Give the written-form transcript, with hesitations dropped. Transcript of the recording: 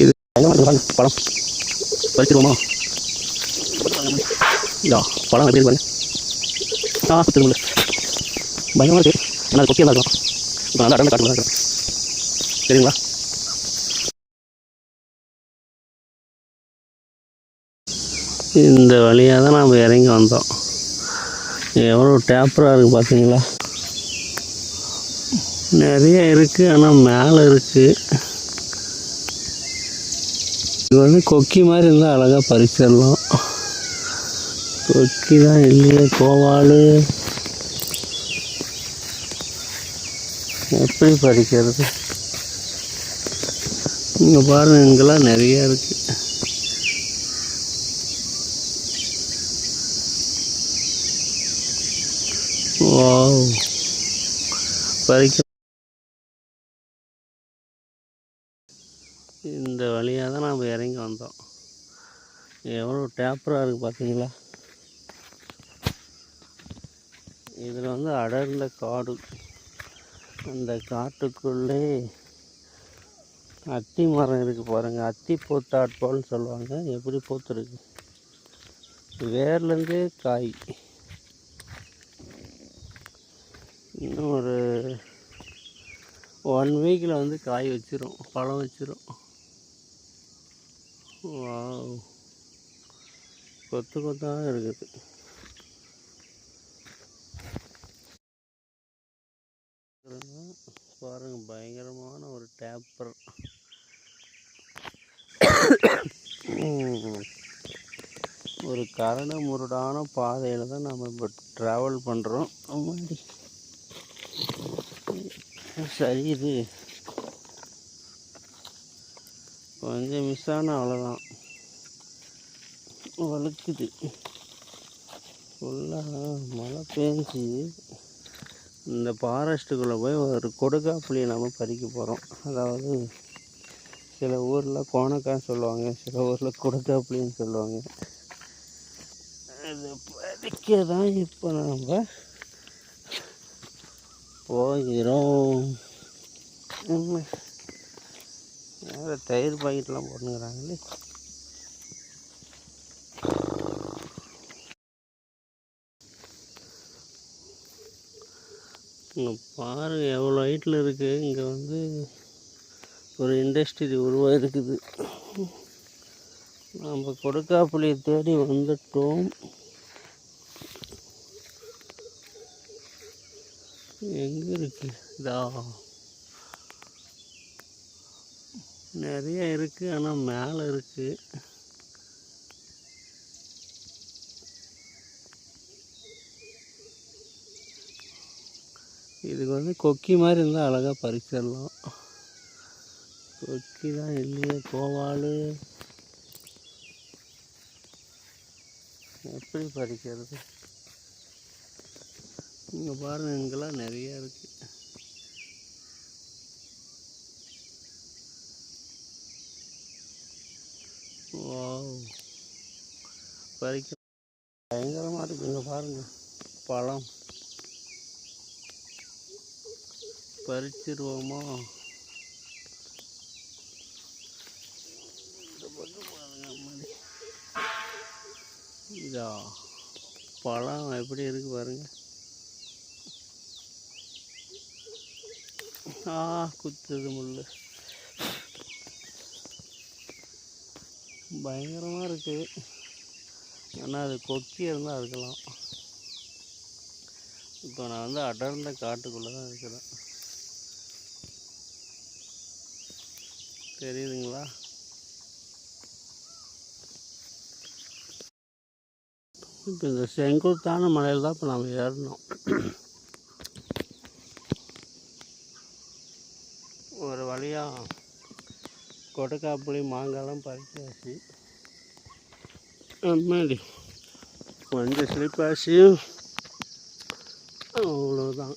இது பழம் பறிச்சிருவோமா? இதா பழம் எப்படி பாருங்க. திரும்ப பயங்கரமாக இருக்குது. ஆனால் அது கொக்கியெல்லாம் இருக்கும். இப்போ நல்லா அடர்ந்த காட்டு இருக்கிறேன். சரிங்களா? இந்த வழியாக தான் நாம் இறங்கி வந்தோம். எவ்வளோ டேப்பராக இருக்குது பார்த்தீங்களா? நிறைய இருக்குது, ஆனால் மேலே இருக்குது. இது வந்து கொக்கி மாதிரி இருந்தால் அழகாக பறிச்சிடலாம். கொக்கி தான் இல்லையே. கோவால் எப்படி பறிக்கிறது? இங்கே பாருங்கள், இங்கெல்லாம் நிறையா இருக்குது. வாவ், பறிக்க இந்த வழியாக தான் நாம் இறங்கி வந்தோம். எவ்வளோ டேப்பராக இருக்குது பார்த்தீங்களா? இதில் வந்து அடர்ந்த காடு. அந்த காட்டுக்குள்ளே அத்தி மரம் இருக்குது பாருங்கள். அத்தி பூத்தாட்போல்னு சொல்லுவாங்க. எப்படி பூத்துருக்கு, வேர்லேருந்தே காய். இன்னும் ஒரு 1 வீக்கில் வந்து காய் வச்சிரும், பழம் வச்சிரும். வாவ், கொத்து கொத்தாக இருக்குது. பாருங்கள், பயங்கரமான ஒரு டேப்பர். ஒரு கரடு முரடான பாதையில் தான் நம்ம இப்போ ட்ராவல் பண்ணுறோம். சரி, இது கொஞ்சம் மிஸ் ஆனால் அவ்வளோதான். வழுக்குது. ஃபுல்லாக மழை பெஞ்சு இந்த ஃபாரஸ்ட்டுக்குள்ளே போய் ஒரு கொடுக்காப்புளியை நம்ம பறிக்க போகிறோம். அதாவது சில ஊரில் கோணக்கான்னு சொல்லுவாங்க, சில ஊரில் கொடுக்காப்புளின்னு சொல்லுவாங்க. அது பறிக்க தான் இப்போ நம்ம போகிறோம். வேறு தயிர் பாக்கெட்லாம் போட்டுங்கிறாங்களே. இங்கே பாருங்க எவ்வளோ ஹைட்டில் இருக்குது. இங்கே வந்து ஒரு இண்டஸ்ட்ரி உருவாயிருக்குது. நம்ம கொடுக்காப்புளியை தேடி வந்துட்டோம். எங்கே இருக்குது? இதா நிறைய இருக்குது, ஆனால் மேலே இருக்குது. இதுக்கு வந்து கொக்கி மாதிரி இருந்தால் அழகாக பறிச்சிடலாம். கொக்கி தான் இல்லையே. கோவால் எப்படி பறிக்கிறது? இங்கே பாருங்கள், இங்கெல்லாம் நிறையா இருக்குது. வாவ், பறிக்க பயங்கரமாக இருக்குது. இங்கே பாருங்கள், பழம் பறிச்சிருவோமா? இதா பழம் எப்படி இருக்கு பாருங்க. குத்துது முள்ளு. பயங்கரமாக இருக்குது. ஆனால் அது கொக்கி இருந்தால் இருக்கலாம். இப்போ நான் வந்து அடர்ந்த காட்டுக்குள்ளே தான் இருக்கிறேன். தெரியுதுங்களா? இப்போ இந்த செங்குத்தான மலையில் தான் இப்போ நம்ம ஏறணும். ஒரு வழியாக கொடுக்காப்புளி மாங்காய்லாம் பறிச்சாச்சு. அம்மாடி, கொஞ்சம் ஸ்லிப்பாச்சு, அவ்வளோதான்.